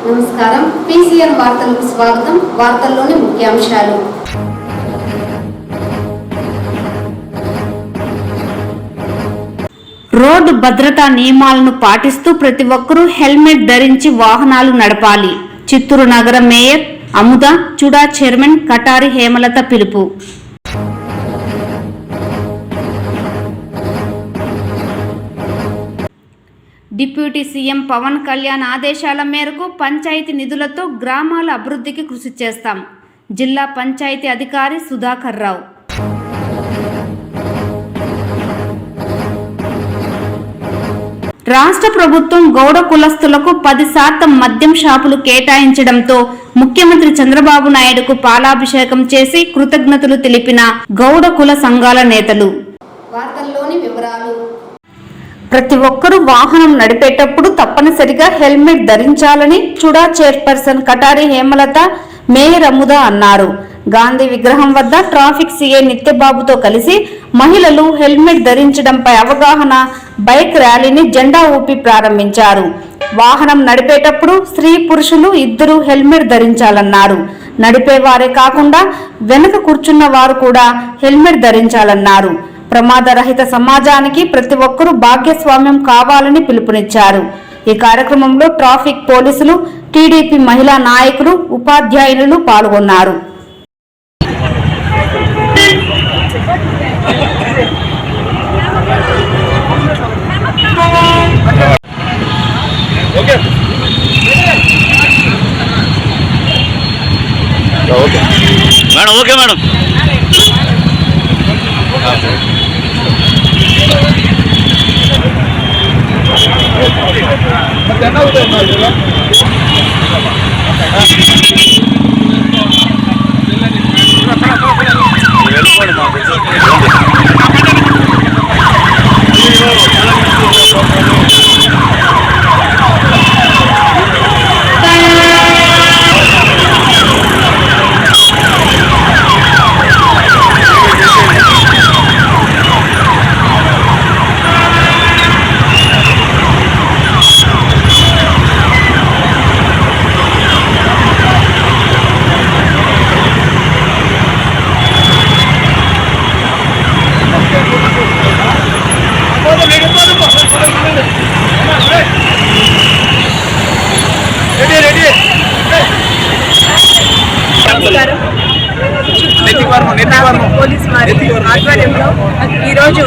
నమస్కారం. పీసీఎన్ వార్తలకు స్వాగతం. వార్తల్లోని ముఖ్యాంశాలు. రోడ్డు భద్రతా నియమాలను పాటిస్తూ ప్రతి ఒక్కరూ హెల్మెట్ ధరించి వాహనాలు నడపాలి. చిత్తూరు నగర మేయర్ అముద చుడా చైర్మన్ కటారి హేమలత పిలుపు. డిప్యూటీ సీఎం పవన్ కళ్యాణ్ ఆదేశాల మేరకు పంచాయతీ నిధులతో గ్రామాల అభివృద్ధికి కృషి చేస్తాం. జిల్లా పంచాయతీ అధికారి సుధాకర్ రావు. రాష్ట్ర ప్రభుత్వం గౌడ కులస్తులకు 10% మద్యం షాపులు కేటాయించడంతో ముఖ్యమంత్రి చంద్రబాబు నాయుడుకు పాలాభిషేకం చేసి కృతజ్ఞతలు తెలిపిన గౌడ కుల సంఘాల నేతలు. వార్తల్లోని వివరాలు. ప్రతి ఒక్కరూ వాహనం నడిపేటప్పుడు తప్పనిసరిగా హెల్మెట్ ధరించాలని చుడా చైర్పర్సన్ కటారి హేమలత, మేయర్ అముద అన్నారు. గాంధీ విగ్రహం వద్ద ట్రాఫిక్ సీఏ నిత్యబాబుతో కలిసి మహిళలు హెల్మెట్ ధరించడంపై అవగాహన బైక్ ర్యాలీని జెండా ఊపి ప్రారంభించారు. వాహనం నడిపేటప్పుడు స్త్రీ పురుషులు ఇద్దరు హెల్మెట్ ధరించాలన్నారు. నడిపేవారే కాకుండా వెనుక కూర్చున్న వారు కూడా హెల్మెట్ ధరించాలన్నారు. ప్రమాదరహిత సమాజానికి ప్రతి ఒక్కరూ భాగస్వామ్యం కావాలని పిలుపునిచ్చారు. ఈ కార్యక్రమంలో ట్రాఫిక్ పోలీసులు, టీడీపీ మహిళా నాయకులు, ఉపాధ్యాయులు పాల్గొన్నారు. Okay madam. పోలీస్ వారి ఆధ్వర్యంలో ఈరోజు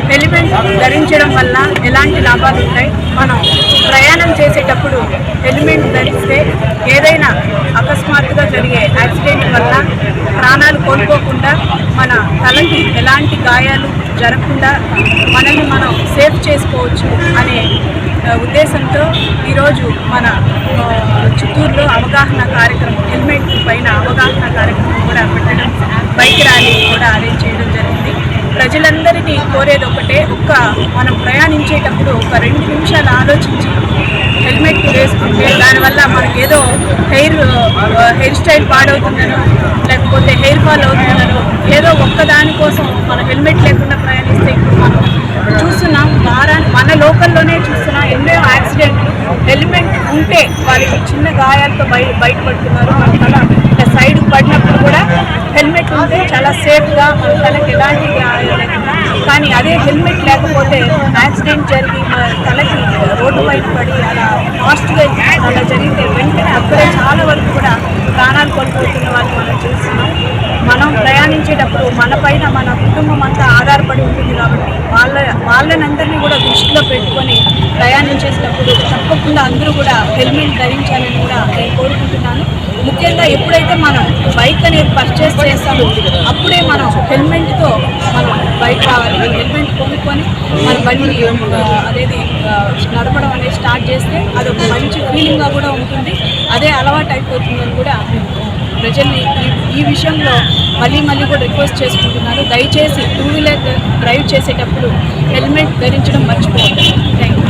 హెల్మెట్ ధరించడం వల్ల ఎలాంటి లాభాలు ఉంటాయి, మనం ప్రయాణం చేసేటప్పుడు హెల్మెట్ ధరిస్తే ఏదైనా అకస్మాత్తుగా జరిగే యాక్సిడెంట్ వల్ల ప్రాణాలు కోల్పోకుండా మన తలకి ఎలాంటి గాయాలు జరగకుండా మనల్ని మనం సేఫ్ చేసుకోవచ్చు అనే ఉద్దేశంతో ఈరోజు మన చిత్తూరులో అవగాహన కార్యక్రమం, హెల్మెట్ పైన అవగాహన కార్యక్రమం కూడా పెట్టడం, బైక్ ర్యాలీ కూడా అరేంజ్ చేయడం జరిగింది. ప్రజలందరినీ కోరేది ఒకటే, మనం ప్రయాణించేటప్పుడు ఒక 2 నిమిషాలు ఆలోచించి హెల్మెట్ వేసుకుంటే దానివల్ల మనకి ఏదో హెయిర్ స్టైల్ పాడవుతుందనో లేకపోతే హెయిర్ ఫాల్ అవుతుందనో ఏదో ఒక్కదానికోసం మనం హెల్మెట్ లేకుండా ప్రయాణిస్తే ఇప్పుడు మనం చూస్తున్నాం, మన లోకల్లోనే చూస్తున్నాం ఎన్నో యాక్సిడెంట్లు. హెల్మెట్ ఉంటే వాళ్ళకి చిన్న గాయాలతో బయటపడుతున్నారు. మన తల సైడ్ పడినప్పుడు కూడా హెల్మెట్ ఉంటే చాలా సేఫ్గా మన తలకి ఎలాంటి గాయాలు లేకుండా. కానీ అదే హెల్మెట్ లేకపోతే యాక్సిడెంట్ జరిగి మన తలకి రోడ్డు పైన పడి అలా ఫాస్ట్గా అలా జరిగితే వెంటనే అక్కడే చాలా వరకు కూడా ప్రాణాలు కోల్పోతున్న వాళ్ళు మనం చూస్తున్నాం. మనం ప్రయాణించేటప్పుడు మన పైన మన కుటుంబం అంతా ఆధారపడి ఉంటుంది కాబట్టి వాళ్ళనందరినీ కూడా దృష్టిలో పెట్టుకొని ప్రయాణించేటప్పుడు తప్పకుండా అందరూ కూడా హెల్మెట్ ధరించాలని కూడా నేను కోరుకుంటున్నాను. ముఖ్యంగా ఎప్పుడైతే మనం బైక్ అనేది పర్చేస్ చేస్తామో అప్పుడే మనం హెల్మెట్తో మనం బైక్ రావాలి. హెల్మెట్ కొనుక్కొని మన బండి అనేది నడపడం అనేది స్టార్ట్ చేస్తే అదొక మంచి ఫీలింగ్గా కూడా ఉంటుంది. అదే అలవాటు అయిపోతుందని కూడా ప్రజల్ని ఈ విషయంలో మళ్ళీ కూడా రిక్వెస్ట్ చేసుకుంటున్నాను. దయచేసి 2 వీలర్ డ్రైవ్ చేసేటప్పుడు హెల్మెట్ ధరించడం మర్చిపోవద్దు. Thank you.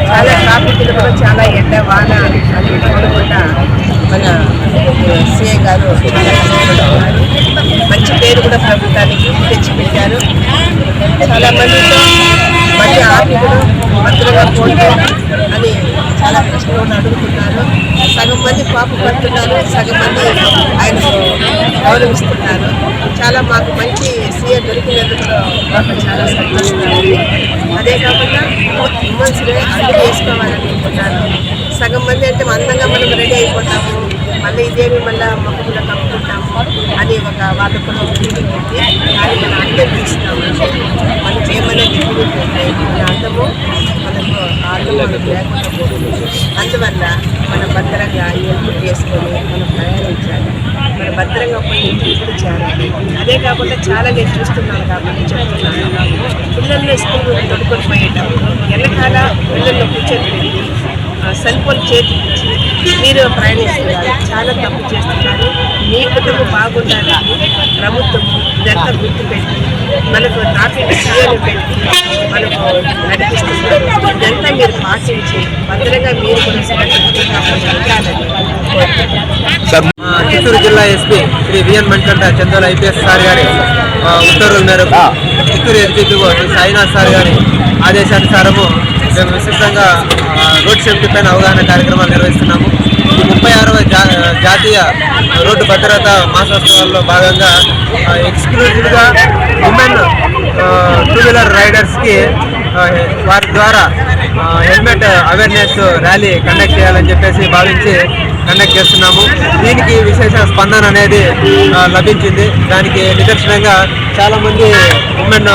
చాలా ట్రాఫిక్లో కూడా చాలా ఎండ వాన అది కూడా మన సిఐ గారు చాలా కష్టపడుతున్నారు. మంచి పేరు కూడా ప్రభుత్వానికి తెచ్చిపెట్టారు. చాలా మందితో మళ్ళీ ఆర్థికులు మంత్రులుగా పోటీ అని చాలా ప్రశ్నలు అడుగుతున్నారు. సగం మంది పాప పడుతున్నారు, సగం మంది ఆయనకు గౌరవిస్తున్నారు. చాలా మాకు మంచి సీఎం దొరికినందుకు మాకు చాలా సంతోషంగా ఉంది. అదే కాకుండా ఉమెన్స్ని అందరూ వేసుకోవాలనుకుంటున్నారు. సగం మంది అంటే అందంగా మనం రెడీ అయిపోతాము, మళ్ళీ ఇదేమి మళ్ళీ మొక్కలు కప్పుకుంటాము అని ఒక వాళ్ళకు కూడా ఫీలింగ్ ఉంది. కానీ మనం అందరూ చూస్తున్నాము, మనకి ఏమైనా డిఫరెంట్ ఉంటాయి. మన అందము మనకు ఆటం మనకు లేకుండా పోతుంది. అందువల్ల మనం భద్రంగా ఎప్పుడు చేసుకొని మనం ప్రయాణించాలి, మనం భద్రంగా పోయి ఇంటికి చేరాలి. అదే కాకుండా చాలా నేను చూస్తున్నాను కాబట్టి చెప్తున్నాను, పిల్లల్ని స్కూల్ తొడుకొని పోయేటప్పుడు వెనకాల పిల్లల్లో కూర్చొని పెట్టి సెల్ ఫోన్ చేతికిచ్చి మీరు ప్రయాణిస్తున్నారు. చాలా తప్పు చేస్తున్నారు. మీ కుటుంబం బాగుండాలని ప్రభుత్వం ఇదంతా గుర్తుపెట్టి మనకు ట్రాఫిక్ సీఎలు పెట్టి మనకు నడిపిస్తున్నారు. ఇదంతా మీరు పాటించి భద్రంగా మీరు కూడా చిత్తూరు జిల్లా ఎస్పీ శ్రీ విఎన్ మంచంట చందోల ఐపీఎస్ సార్ గారి ఉత్తర్వుల మేరకు చిత్తూరు ఎస్పీతో సాయినాథ్ సార్ గారి ఆదేశానుసారము మేము విస్తృతంగా రోడ్ సేఫ్టీ పైన అవగాహన కార్యక్రమాలు నిర్వహిస్తున్నాము. ఈ 36వ జాతీయ రోడ్డు భద్రతా మాసోత్సవాల్లో భాగంగా ఎక్స్క్లూజివ్గా ఉమెన్ 2-వీలర్ రైడర్స్కి వారి ద్వారా హెల్మెట్ అవేర్నెస్ ర్యాలీ కండక్ట్ చేయాలని చెప్పేసి భావించి కండక్ట్ చేస్తున్నాము. దీనికి విశేష స్పందన అనేది లభించింది. దానికి నిదర్శనంగా చాలామంది ఉమెన్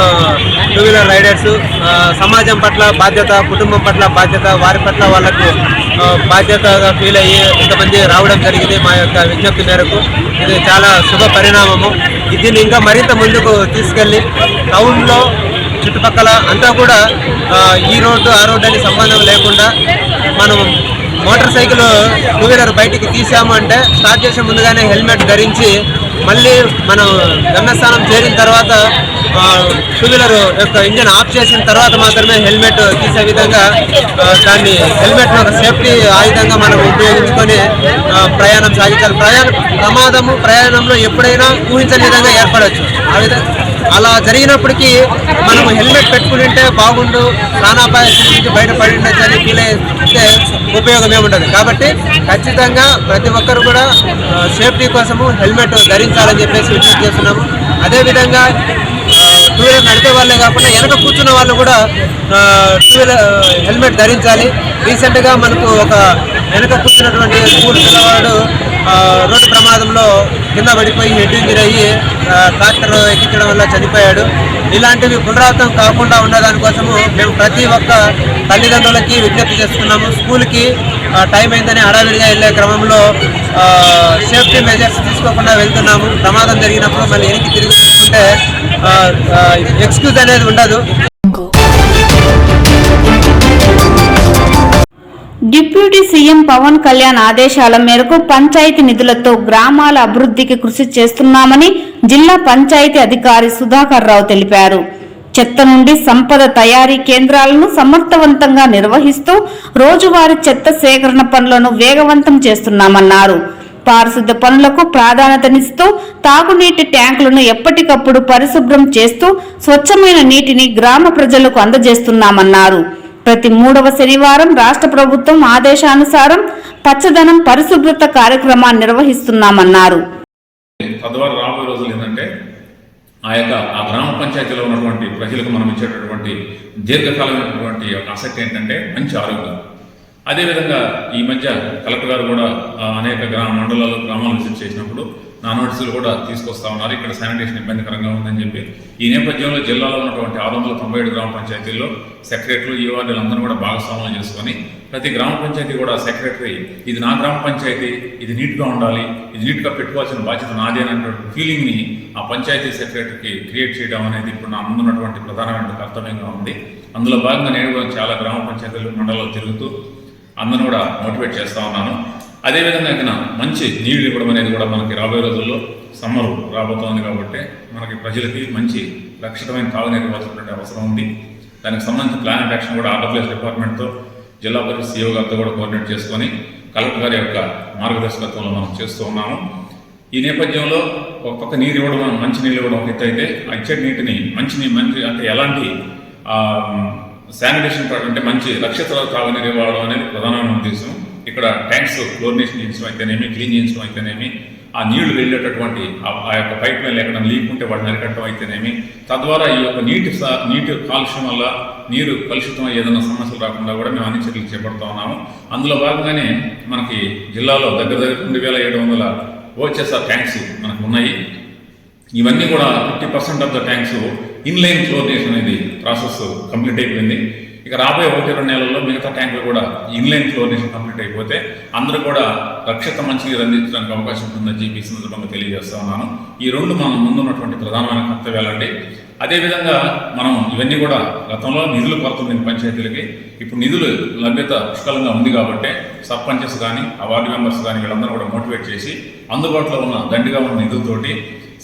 2-వీలర్ రైడర్స్ సమాజం పట్ల బాధ్యత, కుటుంబం పట్ల బాధ్యత, వారి పట్ల వాళ్ళకు బాధ్యతగా ఫీల్ అయ్యి ఇంతమంది రావడం జరిగింది. మా యొక్క విజ్ఞప్తి మేరకు ఇది చాలా శుభ పరిణామము. దీన్ని ఇంకా మరింత ముందుకు తీసుకెళ్ళి టౌన్లో చుట్టుపక్కల అంతా కూడా ఈ రోడ్డు ఆ రోడ్డు అని సంబంధం లేకుండా మనం మోటార్ సైకిల్ 2-వీలర్ బయటికి తీసాము అంటే స్టార్ట్ చేసే ముందుగానే హెల్మెట్ ధరించి మళ్ళీ మనం గమ్యస్థానం చేరిన తర్వాత 2-వీలర్ యొక్క ఇంజిన్ ఆఫ్ చేసిన తర్వాత మాత్రమే హెల్మెట్ తీసే విధంగా దాన్ని హెల్మెట్ ఒక సేఫ్టీ ఆయుధంగా మనం ఉపయోగించుకొని ప్రయాణం సాగించాలి. ప్రమాదము ప్రయాణంలో ఎప్పుడైనా ఊహించని విధంగా ఏర్పడవచ్చు. ఆ విధంగా అలా జరిగినప్పటికీ మనం హెల్మెట్ పెట్టుకుని ఉంటే బాగుండు, ప్రాణాపాయ నుంచి బయటపడి ఉండొచ్చని ఫీల్ అయితే ఉపయోగం ఏముండదు. కాబట్టి ఖచ్చితంగా ప్రతి ఒక్కరు కూడా సేఫ్టీ కోసము హెల్మెట్ ధరించాలని చెప్పేసి విజ్ఞప్తి చేస్తున్నాము. అదేవిధంగా 2-వీలర్ నడిపే వాళ్ళే కాకుండా వెనక కూర్చున్న వాళ్ళు కూడా 2-వీలర్ హెల్మెట్ ధరించాలి. రీసెంట్గా మనకు ఒక వెనక కూర్చున్నటువంటి స్కూల్ పిల్లవాడు రోడ్డు ప్రమాదంలో కింద పడిపోయి హెడ్ ఇంజరీ అయ్యి ట్రాక్టర్ ఎక్కించడం వల్ల చనిపోయాడు. ఇలాంటివి పునరావృతం కాకుండా ఉన్నదానికోసము మేము ప్రతి ఒక్క తల్లిదండ్రులకి విజ్ఞప్తి చేస్తున్నాము. స్కూల్కి టైం అయిందని హడావిడిగా వెళ్ళే క్రమంలో సేఫ్టీ మెజర్స్ తీసుకోకుండా వెళ్తున్నాము. ప్రమాదం జరిగినప్పుడు మళ్ళీ వెనక్కి తిరిగి చూసుకుంటే ఎక్స్క్యూజ్ అనేది ఉండదు. డిప్యూటీ సీఎం పవన్ కళ్యాణ్ ఆదేశాల మేరకు పంచాయతీ నిధులతో గ్రామాల అభివృద్ధికి కృషి చేస్తున్నామని జిల్లా పంచాయతీ అధికారి సుధాకర్ రావు తెలిపారు. చెత్త నుండి సంపద తయారీ కేంద్రాలను సమర్థవంతంగా నిర్వహిస్తూ రోజువారీ చెత్త సేకరణ పనులను వేగవంతం చేస్తున్నామన్నారు. పారిశుద్ధ్య పనులకు ప్రాధాన్యతనిస్తూ తాగునీటి ట్యాంకులను ఎప్పటికప్పుడు పరిశుభ్రం చేస్తూ స్వచ్ఛమైన నీటిని గ్రామ ప్రజలకు అందజేస్తున్నామన్నారు. ప్రతి 3వ శనివారం రాష్ట్ర ప్రభుత్వం ఆదేశానుసారం పచ్చదనం పరిశుభ్రత కార్యక్రమాన్ని నిర్వహిస్తున్నామన్నారు. తద్వారా రాబోయే రోజులు ఏంటంటే ఆ గ్రామ పంచాయతీలో ఉన్నటువంటి ప్రజలకు మనం ఇచ్చేటటువంటి దీర్ఘకాలమైనటువంటి ఆసక్తి ఏంటంటే మంచి ఆరోగ్యం. అదేవిధంగా ఈ మధ్య కలెక్టర్ గారు కూడా అనేక మండలాలు గ్రామాలు విజిట్ చేసినప్పుడు నా నోటీసులు కూడా తీసుకొస్తా ఉన్నారు. ఇక్కడ శానిటేషన్ ఇబ్బందికరంగా ఉందని చెప్పి ఈ నేపథ్యంలో జిల్లాలో ఉన్నటువంటి 697 గ్రామ పంచాయతీల్లో సెక్రటరీలు ఈ వార్డులందరూ కూడా భాగస్వామ్యం చేసుకొని ప్రతి గ్రామ పంచాయతీ కూడా సెక్రటరీ ఇది నా గ్రామ పంచాయతీ, ఇది నీట్గా ఉండాలి, ఇది నీట్గా పెట్టుకోవాల్సిన బాధ్యత నాది అనేటువంటి ఫీలింగ్ని ఆ పంచాయతీ సెక్రటరీకి క్రియేట్ చేయడం అనేది ఇప్పుడు నా ముందున్నటువంటి ప్రధానమైన కర్తవ్యంగా ఉంది. అందులో భాగంగా నేను కూడా చాలా గ్రామ పంచాయతీలు మండలాలు తిరుగుతూ అందరూ కూడా మోటివేట్ చేస్తూ ఉన్నాను. అదేవిధంగా ఇక్కడ మంచి నీళ్లు ఇవ్వడం అనేది కూడా మనకి రాబోయే రోజుల్లో సమ్మర్ రాబోతోంది కాబట్టి మనకి ప్రజలకి మంచి రక్షితమైన తాగునీరు ఇవ్వాల్సినటువంటి అవసరం ఉంది. దానికి సంబంధించిన ప్లాన్ అండ్ యాక్షన్ కూడా ఆంధ్రప్రదేశ్ డిపార్ట్మెంట్తో జిల్లా పరిషత్ సీఓ గారితో కూడా కోఆర్డినేట్ చేసుకొని కలెక్టర్ గారి యొక్క మార్గదర్శకత్వంలో మనం చేస్తూ ఉన్నాము. ఈ నేపథ్యంలో ఒక పక్క నీరు ఇవ్వడం, మంచి నీళ్ళు ఇవ్వడం ఒక ఎత్తు అయితే, ఆ ఇచ్చే నీటిని మంచి అంటే ఎలాంటి శానిటేషన్ అంటే మంచి రక్షిత తాగునీరు ఇవ్వడం అనేది ప్రధానమైన ఉద్దేశం. ఇక్కడ ట్యాంక్స్ క్లోరినేషన్ చేయించడం అయితేనేమి, క్లీన్ చేయించడం అయితేనేమి, ఆ నీళ్లు వెళ్ళేటటువంటి ఆ యొక్క పైప్ లైన్ ఎక్కడ లీక్ ఉంటే వాటిని అరికట్టడం అయితేనేమి, తద్వారా ఈ యొక్క నీటి కాలుష్యం వల్ల నీరు కలుషితం ఏదైనా సమస్యలు రాకుండా కూడా మేము అన్ని చర్యలు చేపడుతూ ఉన్నాము. అందులో భాగంగానే మనకి జిల్లాలో దగ్గర 2700 ఓహెచ్ఎస్ఆర్ ట్యాంక్స్ మనకు ఉన్నాయి. ఇవన్నీ కూడా 50% of the tanks inline chlorination అనేది ప్రాసెస్ కంప్లీట్ అయిపోయింది. ఇక రాబోయే 1-2 నెలల్లో మిగతా ట్యాంకులు కూడా ఇన్లైన్ క్లోరినేషన్ కంప్లీట్ అయిపోతే అందరూ కూడా రక్షిత మంచినీరు అందించడానికి అవకాశం ఉంటుందని చెప్పి ఈ సందర్భంగా తెలియజేస్తా ఉన్నాను. ఈ రెండు మనం ముందున్నటువంటి ప్రధానమైన కర్తవ్యాలండి. అదేవిధంగా మనం ఇవన్నీ కూడా గతంలో నిధులు కొరత ఉంది పంచాయతీలకి, ఇప్పుడు నిధులు లభ్యత పుష్కలంగా ఉంది కాబట్టి సర్పంచెస్ కానీ, ఆ వార్డు మెంబర్స్ కానీ వీళ్ళందరూ కూడా మోటివేట్ చేసి అందుబాటులో ఉన్న దండిగా ఉన్న నిధులతోటి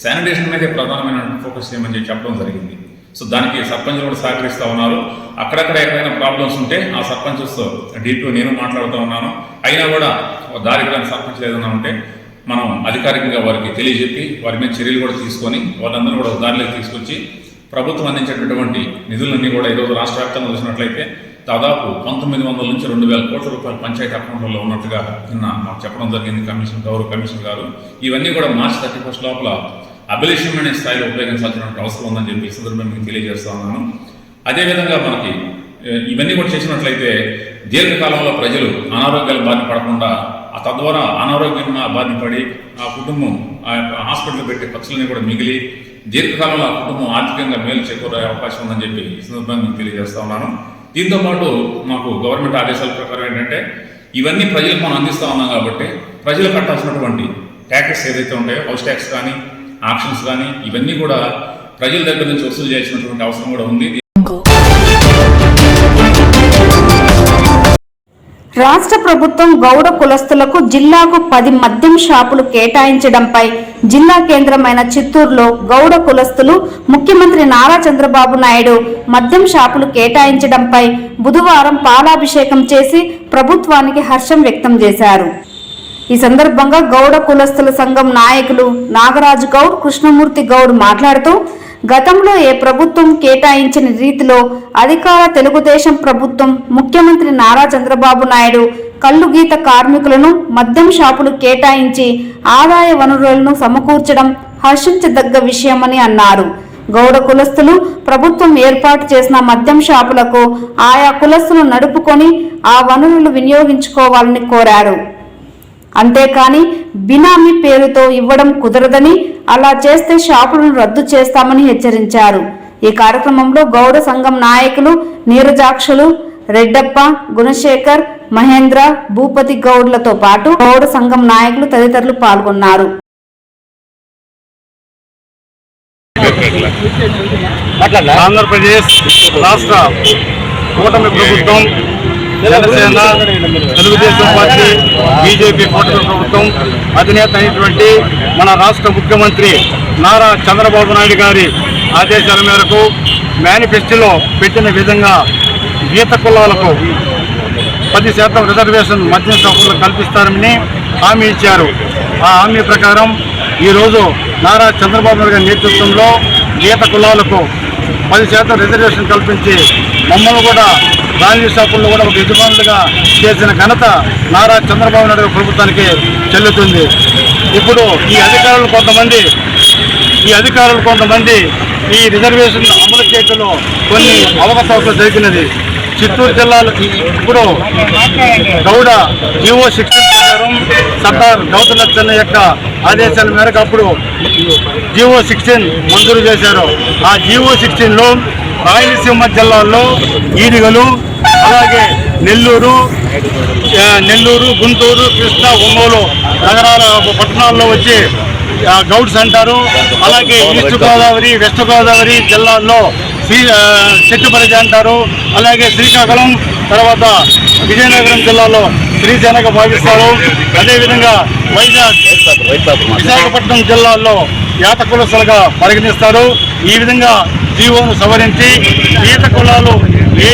శానిటేషన్ మీదే ప్రధానమైన ఫోకస్ చేయమని చెప్పడం జరిగింది. సో దానికి సర్పంచ్లు కూడా సహకరిస్తూ ఉన్నారు. అక్కడక్కడ ఎక్కడైనా ప్రాబ్లమ్స్ ఉంటే ఆ సర్పంచెస్తో డీపీ నేను మాట్లాడుతూ ఉన్నాను. అయినా కూడా దారికి రాని సర్పంచ్లు ఏదైనా ఉంటే మనం అధికారికంగా వారికి తెలియజెప్పి వారి మీద చర్యలు కూడా తీసుకొని వాళ్ళందరూ కూడా దారిలోకి తీసుకొచ్చి ప్రభుత్వం అందించేటటువంటి నిధులన్నీ కూడా ఈరోజు రాష్ట్ర వ్యాప్తంగా చూసినట్లయితే దాదాపు 1900 నుంచి 2000 కోట్ల రూపాయలు పంచాయతీ అకౌంట్లలో ఉన్నట్టుగా నిన్న మాకు చెప్పడం జరిగింది గౌరవ కమిషనర్ గారు. ఇవన్నీ కూడా మార్చి 31 లోపల అభిలేషన్ అనే స్థాయిలో ఉపయోగించాల్సిన అవసరం ఉందని చెప్పి ఈ సందర్భంగా మీకు తెలియజేస్తా ఉన్నాను. అదేవిధంగా మనకి ఇవన్నీ కూడా చేసినట్లయితే దీర్ఘకాలంలో ప్రజలు అనారోగ్యాల బారిన పడకుండా, తద్వారా అనారోగ్యం బారిన పడి ఆ కుటుంబం ఆ యొక్క హాస్పిటల్ పెట్టే ఖర్చులన్నీ కూడా మిగిలి దీర్ఘకాలంలో ఆ కుటుంబం ఆర్థికంగా మేలు చేకూరే అవకాశం ఉందని చెప్పి ఈ సందర్భంగా మీకు తెలియజేస్తా ఉన్నాను. దీంతోపాటు మాకు గవర్నమెంట్ ఆదేశాల ప్రకారం ఏంటంటే ఇవన్నీ ప్రజలకు మనం అందిస్తూ ఉన్నాం కాబట్టి ప్రజలు కట్టాల్సినటువంటి ట్యాక్సెస్ ఏదైతే ఉంటాయో, హౌస్ ట్యాక్స్ కానీ, ఆక్షన్స్ కానీ, ఇవన్నీ కూడా ప్రజల దగ్గర నుంచి వసూలు చేయాల్సినటువంటి అవసరం కూడా ఉంది. రాష్ట్ర ప్రభుత్వం గౌడ కులస్తులకు జిల్లాకు 10 మద్యం షాపులు కేటాయించడంపై జిల్లా కేంద్రమైన చిత్తూరులో గౌడ కులస్తులు ముఖ్యమంత్రి నారా చంద్రబాబు నాయుడు మద్యం షాపులు కేటాయించడంపై బుధవారం పాలాభిషేకం చేసి ప్రభుత్వానికి హర్షం వ్యక్తం చేశారు. ఈ సందర్భంగా గౌడ కులస్తుల సంఘం నాయకులు నాగరాజు గౌడ్, కృష్ణమూర్తి గౌడ్ మాట్లాడుతూ గతంలో ఏ ప్రభుత్వం కేటాయించిన రీతిలో అధికార తెలుగుదేశం ప్రభుత్వం ముఖ్యమంత్రి నారా చంద్రబాబు నాయుడు కల్లుగీత కార్మికులను మద్యం షాపులు కేటాయించి ఆదాయ వనరులను సమకూర్చడం హర్షించదగ్గ విషయమని అన్నారు. గౌడ కులస్తులు ప్రభుత్వం ఏర్పాటు చేసిన మద్యం షాపులకు ఆయా కులస్తులు నడుపుకొని ఆ వనరులు వినియోగించుకోవాలని కోరారు. అంతేకాని బినామీ పేరుతో ఇవ్వడం కుదరదని, అలా చేస్తే షాపులను రద్దు చేస్తామని హెచ్చరించారు. ఈ కార్యక్రమంలో గౌడ సంఘం నాయకులు నీరజాక్షులు, రెడ్డప్ప, గుణశేఖర్, మహేంద్ర, భూపతి గౌడ్లతో పాటు గౌడ సంఘం నాయకులు తదితరులు పాల్గొన్నారు. ఆంధ్రప్రదేశ్ రాష్ట్ర కూటమి ప్రభుత్వం, జనసేన, తెలుగుదేశం పార్టీ, బీజేపీ కూటమి ప్రభుత్వం అధినేత అయినటువంటి మన రాష్ట్ర ముఖ్యమంత్రి నారా చంద్రబాబు నాయుడు గారి ఆదేశాల మేరకు మేనిఫెస్టోలో పెట్టిన విధంగా గీత కులాలకు 10% రిజర్వేషన్ మద్యం షాపులు కల్పిస్తారని హామీ ఇచ్చారు. ఆ హామీ ప్రకారం ఈరోజు నారా చంద్రబాబు నాయుడు గారి నేతృత్వంలో గీత కులాలకు 10% రిజర్వేషన్ కల్పించి మమ్మల్ని కూడా బ్రాండీ షాపుల్లో కూడా ఒక యజమానులుగా చేసిన ఘనత నారా చంద్రబాబు నాయుడు ప్రభుత్వానికి చెల్లుతుంది. ఇప్పుడు ఈ అధికారులు కొంతమంది ఈ రిజర్వేషన్ అమలు చేయడంలో కొన్ని అవకతవకలు జరిగినది. చిత్తూరు జిల్లాలో ఇప్పుడు గౌడ జీవో 16 ప్రకారం సర్దార్ గౌతమ్ లచ్చన్న యొక్క ఆదేశాల మేరకు అప్పుడు జీవో 16 మంజూరు చేశారు. ఆ జీవో 16లో రాయలసీమ జిల్లాల్లో ఈడిగలు, అలాగే నెల్లూరు, గుంటూరు, కృష్ణా, ఒంగోలు నగరాల పట్టణాల్లో వచ్చి గౌడ్స్ అంటారు. అలాగే ఈస్ట్ గోదావరి, వెస్ట్ గోదావరి జిల్లాల్లో చెట్టుపరిజ అంటారు. అలాగే శ్రీకాకుళం, తర్వాత విజయనగరం జిల్లాలో శ్రీజనగా భావిస్తారు. అదేవిధంగా విశాఖపట్నం జిల్లాల్లో యాత కులస్తులుగా పరిగణిస్తారు. ఈ విధంగా జీవోను సవరించి ఈత కులాలు ఏ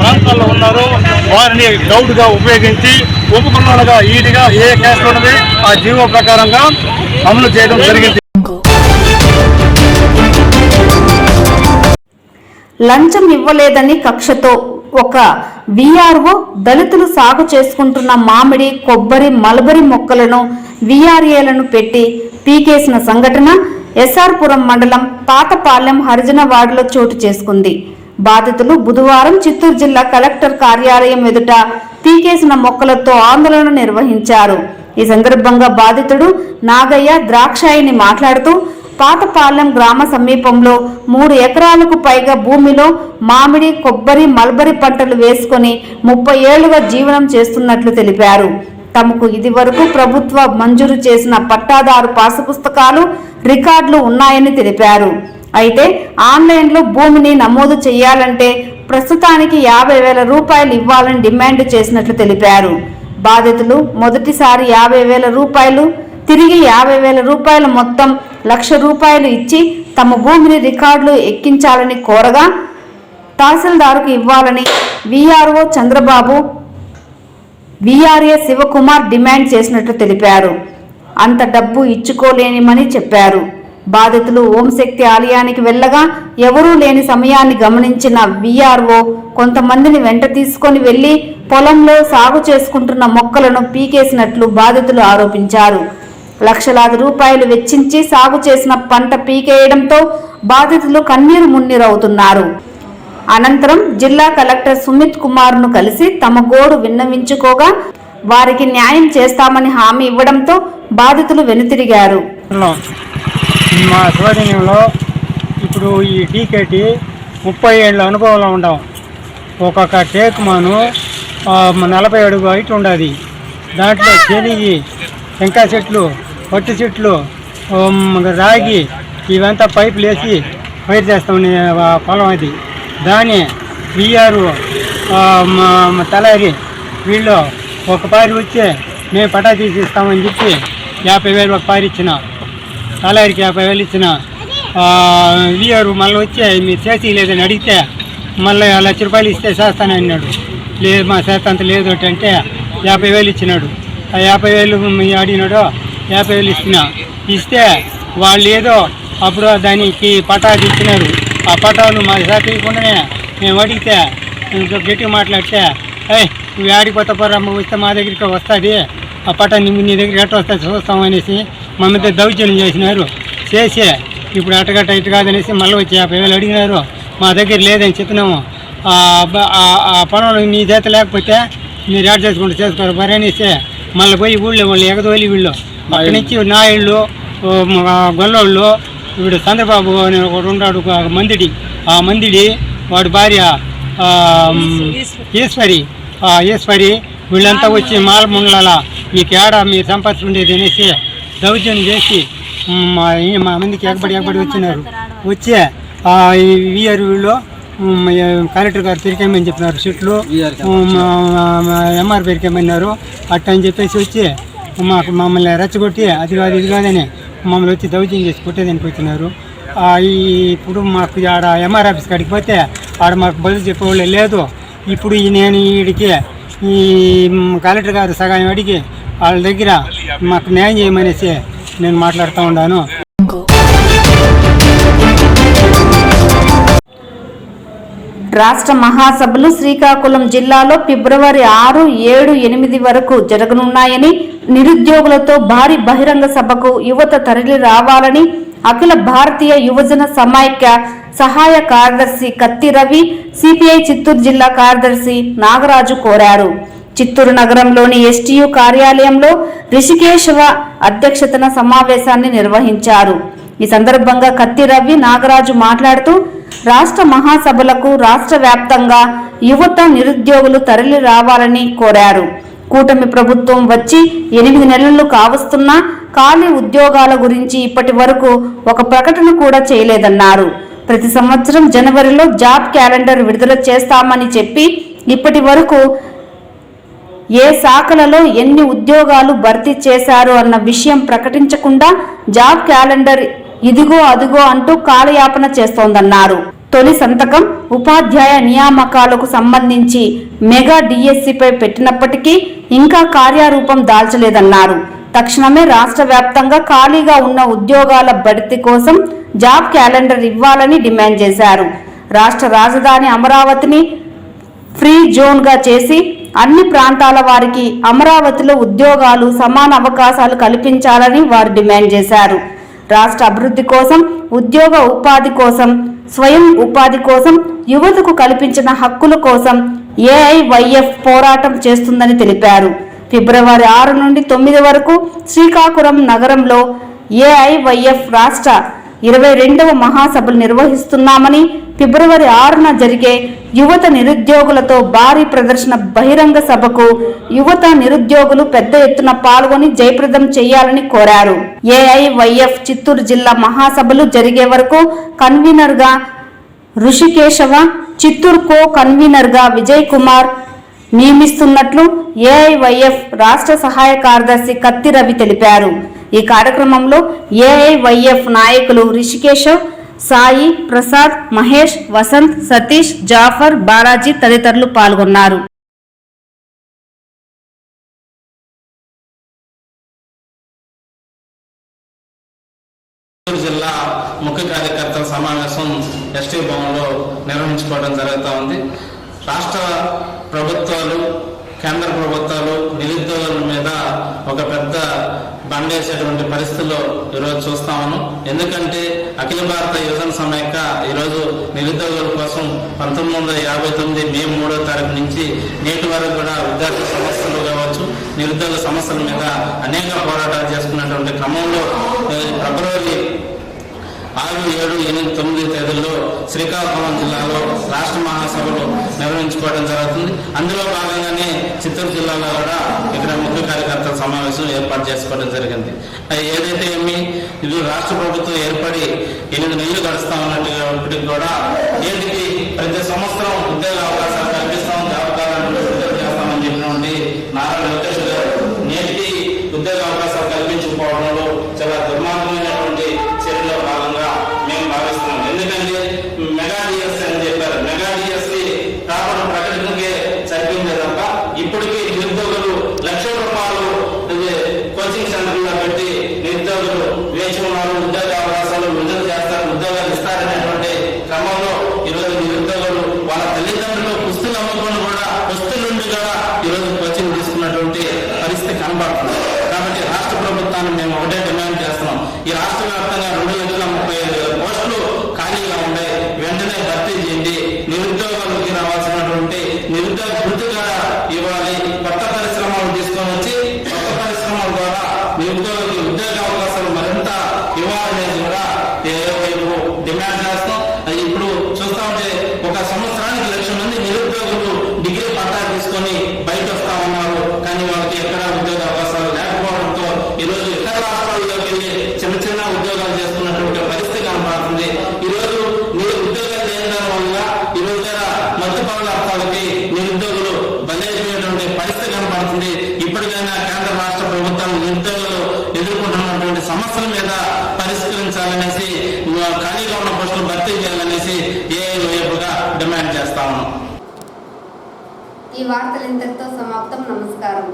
ప్రాంతాల్లో ఉన్నారో వారిని గౌడ్గా ఉపయోగించి ఉపకులాలుగా ఈడిగా ఏ కేసులు ఉన్నది ఆ జీవో ప్రకారంగా అమలు చేయడం జరిగింది. లంచం ఇవ్వలేదని కక్షతో ఒక వీఆర్ఓ దళితులు సాగు చేసుకుంటున్న మామిడి, కొబ్బరి, మల్బరీ మొక్కలను వీఆర్ఏలను పెట్టి పీకేసిన సంఘటన ఎస్ఆర్పురం మండలం పాతపాలెం హరిజన వార్డులో చోటు చేసుకుంది. బాధితులు బుధవారం చిత్తూరు జిల్లా కలెక్టర్ కార్యాలయం ఎదుట పీకేసిన మొక్కలతో ఆందోళన నిర్వహించారు. ఈ సందర్భంగా బాధితుడు నాగయ్య ద్రాక్షాయిని మాట్లాడుతూ పాతపాలెం గ్రామ సమీపంలో 3 ఎకరాలకు పైగా భూమిలో మామిడి, కొబ్బరి, మల్బరీ పంటలు వేసుకొని 30 ఏళ్లుగా జీవనం చేస్తున్నట్లు తెలిపారు. తమకు ఇదివరకు ప్రభుత్వ మంజూరు చేసిన పట్టాదారు పాసు పుస్తకాలు, రికార్డులు ఉన్నాయని తెలిపారు. అయితే ఆన్లైన్లో భూమిని నమోదు చేయాలంటే ప్రస్తుతానికి 50,000 రూపాయలు ఇవ్వాలని డిమాండ్ చేసినట్లు తెలిపారు. బాధితులు మొదటిసారి 50,000 రూపాయలు, తిరిగి 50,000 రూపాయలు మొత్తం 1,00,000 రూపాయలు ఇచ్చి తమ భూమిని రికార్డులు ఎక్కించాలని కోరగా తహసీల్దారుకు ఇవ్వాలని VRO Chandrababu, VRA Sivakumar demand చేసినట్లు తెలిపారు. అంత డబ్బు ఇచ్చుకోలేనిమని చెప్పారు. బాధితులు ఓంశక్తి ఆలయానికి వెళ్లగా ఎవరూ లేని సమయాన్ని గమనించిన వీఆర్ఓ కొంతమందిని వెంట తీసుకొని వెళ్లి పొలంలో సాగు చేసుకుంటున్న మొక్కలను పీకేసినట్లు బాధితులు ఆరోపించారు. లక్షలాది రూపాయలు వెచ్చించి సాగు చేసిన పంట పీకేయడంతో బాధితులు కన్నీరు మున్నీరవుతున్నారు. అనంతరం జిల్లా కలెక్టర్ సుమిత్ కుమార్ ను కలిసి తమ గోడు విన్నవించుకోగా వారికి న్యాయం చేస్తామని హామీ ఇవ్వడంతో బాధితులు వెనుతిరిగారు. మా స్వాధీనంలో ఇప్పుడు ఈ టీకేటి 30 ఏళ్ళ అనుభవంలో ఉండాం. ఒక్కొక్క టేక్ మాను 40 అడుగు హైట్ ఉండదు. దాంట్లో చెనిగి, టెంకాయ చెట్లు, పత్తి చెట్లు, రాగి ఇవంతా పైపులు వేసి పైరు చేస్తాం పొలం. అది దాని వీఆర్ తలారి వీళ్ళు ఒక పారి వచ్చి మేము పటా తీసి ఇస్తామని చెప్పి 50,000 ఒక పారి ఇచ్చిన, తలారికి 50,000 ఇచ్చిన. వీఆర్ మళ్ళీ వచ్చి మీరు చేసి లేదని అడిగితే మళ్ళీ 1,00,000 రూపాయలు ఇస్తే చేస్తానని అన్నాడు. లేదు మా చేత అంత లేదు అంటే 50,000 ఇచ్చినాడు. ఆ 50,000 అడిగినాడు, 50,000 ఇస్తే వాళ్ళు ఏదో అప్పుడు దానికి పటాలు ఇచ్చినారు. ఆ పటాలు మా చేత ఇవ్వకుండానే మేము అడిగితే గట్టిగా మాట్లాడితే నువ్వు ఆడిపోతా పోరమ్మ, వస్తే మా దగ్గరికి వస్తుంది, ఆ పటా నీ దగ్గరికి ఎట్ట వస్తుంది చూస్తామనేసి మా మీద దౌర్జన్యం చేసినారు. చేసి ఇప్పుడు అట్టగట్ట ఇటు కాదనేసి మళ్ళీ వచ్చి 50,000 అడిగినారు. మా దగ్గర లేదని చెప్పినాము. ఆ పొలంలో నీ చేత లేకపోతే మీరు యాడ్ చేసుకుంటూ చేసుకోరు మరి అనేసి మళ్ళీ పోయి ఊళ్ళో వాళ్ళు ఎగదోలి వీళ్ళు అక్కడి నుంచి నాయుళ్ళు, గొల్లోళ్ళు, ఇప్పుడు చంద్రబాబు అని ఒకడు ఉన్నాడు మందిడి, ఆ మందిడి వాడి భార్య ఈశ్వరి వీళ్ళంతా వచ్చి మాలముండల మీకు ఏడా మీరు సంపత్తి ఉండేది అనేసి దౌర్జన్యం చేసి మా మందికి ఎగబడి వచ్చినారు. వచ్చి వీఆర్ వీళ్ళు కలెక్టర్ గారు పెరికేమని చెప్పినారు, చెట్లు ఎంఆర్ పెరికేమన్నారు. అట్ట అని చెప్పేసి వచ్చి మమ్మల్ని రెచ్చగొట్టి అది కాదు ఇది కాదని మమ్మల్ని వచ్చి దౌర్జన్యం చేసి కొట్టేదానికి వచ్చినారు. ఇప్పుడు మాకు ఆడ ఎంఆర్ ఆఫీస్ కాడికి పోతే ఆడ మాకు బదులు చెప్పేవాళ్ళు లేదు. ఇప్పుడు నేను వీడికి ఈ కలెక్టర్ గారు సగాయం అడిగి వాళ్ళ దగ్గర మాకు న్యాయం చేయమనేసి నేను మాట్లాడుతూ ఉన్నాను. రాష్ట్ర మహాసభలు శ్రీకాకుళం జిల్లాలో ఫిబ్రవరి 6, 7, 8 వరకు జరగనున్నాయని, నిరుద్యోగులతో భారీ బహిరంగ సభకు యువత తరలి రావాలని అఖిల భారతీయ యువజన సమైక్య సహాయ కార్యదర్శి కత్తి రవి, సిపిఐ చిత్తూరు జిల్లా కార్యదర్శి నాగరాజు కోరారు. చిత్తూరు నగరంలోని ఎస్టీయు కార్యాలయంలో రిషికేశవ అధ్యక్షతన సమావేశాన్ని నిర్వహించారు. ఈ సందర్భంగా కత్తి రవి, నాగరాజు మాట్లాడుతూ రాష్ట్ర మహాసభలకు రాష్ట్ర వ్యాప్తంగా యువత, నిరుద్యోగులు తరలి రావాలని కోరారు. కూటమి ప్రభుత్వం వచ్చి 8 నెలలు కావస్తున్నా ఖాళీ ఉద్యోగాల గురించి ఇప్పటి వరకు ఒక ప్రకటన కూడా చేయలేదన్నారు. ప్రతి సంవత్సరం జనవరిలో జాబ్ క్యాలెండర్ విడుదల చేస్తామని చెప్పి ఇప్పటి వరకు ఏ శాఖలలో ఎన్ని ఉద్యోగాలు భర్తీ చేశారు అన్న విషయం ప్రకటించకుండా జాబ్ క్యాలెండర్ ఇదిగో అదిగో అంటూ కాలయాపన చేస్తోందన్నారు. తొలి సంతకం ఉపాధ్యాయ నియామకాలకు సంబంధించి మెగా డిఎస్సిపై పెట్టినప్పటికీ ఇంకా కార్యరూపం దాల్చలేదన్నారు. తక్షణమే రాష్ట్ర వ్యాప్తంగా ఖాళీగా ఉన్న ఉద్యోగాల భర్తీ కోసం జాబ్ క్యాలెండర్ ఇవ్వాలని డిమాండ్ చేశారు. రాష్ట్ర రాజధాని అమరావతిని ఫ్రీ జోన్గా చేసి అన్ని ప్రాంతాల వారికి అమరావతిలో ఉద్యోగాలు సమాన అవకాశాలు కల్పించాలని వారు డిమాండ్ చేశారు. రాష్ట్ర అభివృద్ధి కోసం, ఉద్యోగ ఉపాధి కోసం, స్వయం ఉపాధి కోసం, యువతకు కల్పించిన హక్కుల కోసం ఏఐవైఎఫ్ పోరాటం చేస్తుందని తెలిపారు. ఫిబ్రవరి 6 నుండి 9 వరకు శ్రీకాకుళం నగరంలో ఏఐవైఎఫ్ రాష్ట్ర 22వ మహాసభలు నిర్వహిస్తున్నామని, ఫిబ్రవరి 6న జరిగే యువత నిరుద్యోగులతో భారీ ప్రదర్శన బహిరంగ సభకు యువత నిరుద్యోగులు పెద్ద ఎత్తున పాల్గొని జయప్రదం చేయాలని కోరారు. ఏఐవైఎఫ్ చిత్తూరు జిల్లా మహాసభలు జరిగే వరకు కన్వీనర్గా ఋషికేశవ, చిత్తూరు కో కన్వీనర్గా విజయ్ కుమార్ నియమిస్తున్నట్లు ఏఐవైఎఫ్ రాష్ట్ర సహాయ కార్యదర్శి కత్తి రవి తెలిపారు. ఈ కార్యక్రమంలో ఏఐవైఎఫ్ నాయకులు రిషికేశవ్, సాయి, ప్రసాద్, మహేష్, వసంత్, సతీష్, జాఫర్, బాలాజీ తదితరులు పాల్గొన్నారు. జిల్లా ముఖ్య కార్యకర్తల సమావేశం ఎస్టీ భవన్లో నిర్వహించుకోవడం జరుగుతూ ఉంది. రాష్ట్ర ప్రభుత్వాలు, కేంద్ర ప్రభుత్వాలు నిరుద్యోగుల మీద ఒక పెద్ద బండేసేటువంటి పరిస్థితుల్లో ఈరోజు చూస్తా ఉన్నాం. ఎందుకంటే అఖిల భారత యువజన సమైక్య ఈరోజు నిరుద్యోగుల కోసం 1959 మే 3వ తారీఖు నుంచి నేటి వరకు కూడా విద్యార్థి సమస్యలు కావచ్చు, నిరుద్యోగ సమస్యల మీద అనేక పోరాటాలు చేసుకున్నటువంటి క్రమంలో ఫిబ్రవరి 6, 7, 8, 9 తేదీల్లో శ్రీకాకుళం జిల్లాలో రాష్ట్ర మహాసభలు నిర్వహించుకోవడం జరుగుతుంది. అందులో భాగంగానే చిత్తూరు జిల్లాలో కూడా ఇక్కడ ముఖ్య కార్యకర్తల సమావేశం ఏర్పాటు చేసుకోవడం జరిగింది. ఏదైతే ఇది రాష్ట్ర ప్రభుత్వం ఏర్పడి 8 నెలలు గడుస్తా ఉన్నప్పటికీ కూడా ఏదికి ప్రతి సంవత్సరం ఉద్యోగ అవకాశాలు కల్పిస్తాం, జాబ్ క్యాలెండర్ విడుదల చేస్తామని చెప్పినటువంటి నారా లోకేష్ గారు నేటికి ఉద్యోగ అవకాశాలు కల్పించకపోవడంలో చాలా దుర్మార్గమైనటువంటి చర్యలో భాగంగా మేము భావిస్తున్నాం. ఎందుకంటే మెగా డిఎస్సీ అని చెప్పారు. మెగా డిఎస్సీ కాకుండా ప్రకటనకే సరిపోయిందే తప్ప ఇప్పటికీ నిరుద్యోగులు లక్షల రూపాయలు కోచింగ్ సెంటర్లో పెట్టి నిరుద్యోగులు వేచి ఉన్నారు. ఉద్యోగ అవకాశాలు విడుదల చేస్తారు, ఉద్యోగాలు ఇస్తారనేటువంటి క్రమంలో ఈరోజు నిరుద్యోగులు వాళ్ళ తల్లిదండ్రులు పుస్తులు అమ్ముకొని కూడా పుస్తుల నుండి కూడా ఈరోజు కోచింగ్ తీసుకున్నటువంటి పరిస్థితి కనబడుతుంది. కాబట్టి రాష్ట్ర ప్రభుత్వాన్ని మేము ఒకటే డిమాండ్ చేస్తున్నాం. ఈ రాష్ట్ర వ్యాప్తంగా 2,35,000 పోస్టులు ఖాళీగా ఉన్నాయి, వెంటనే భర్తీ చేయండి. నిరుద్యోగులకి రావాల్సినటువంటి నిరుద్యోగ వృత్తి కూడా ఇవ్వాలి. కొత్త పరిశ్రమలు తీసుకొని వచ్చి కొత్త పరిశ్రమల ద్వారా నిరుద్యోగులకి ఉద్యోగ అవకాశాలు మరింత ఇవ్వాలనేది కూడా డిమాండ్ చేస్తాం. ఇప్పుడు చూస్తా ఉంటే ఒక సంవత్సరానికి 1,00,000 మంది నిరుద్యోగులు డిగ్రీ పట్టా తీసుకొని బయట వస్తా ఉన్నారు. కానీ వాళ్ళకి ఎక్కడ ఉద్యోగ అవకాశాలు లేకపోవడంతో ఈరోజు ఇతర రాష్ట్రాల్లోకి వెళ్ళి చిన్న చిన్న ఉద్యోగాలు చేస్తున్నటువంటి పరిస్థితి కనబడుతుంది. ఈరోజు మీరు ఉద్యోగాలు చేయడం వల్ల ఈరోజు మధ్య పదార్థాలకి నిరుద్యోగులు బలైపోయేటువంటి పరిస్థితి కనబడుతుంది. ఇప్పటికైనా కేంద్ర రాష్ట్ర ప్రభుత్వాలు నిరుద్యోగులు ఎదుర్కొంటున్నటువంటి సమస్యల మీద పరిష్కరించాలనేసి, ఖాళీగా ఉన్న పోస్టులు భర్తీ చేయాలనేసి ఏఐవైఎఫ్గా డిమాండ్ చేస్తా ఉన్నాం. ఈ వార్తలు ఇంతటితో సమాప్తం. నమస్కారం.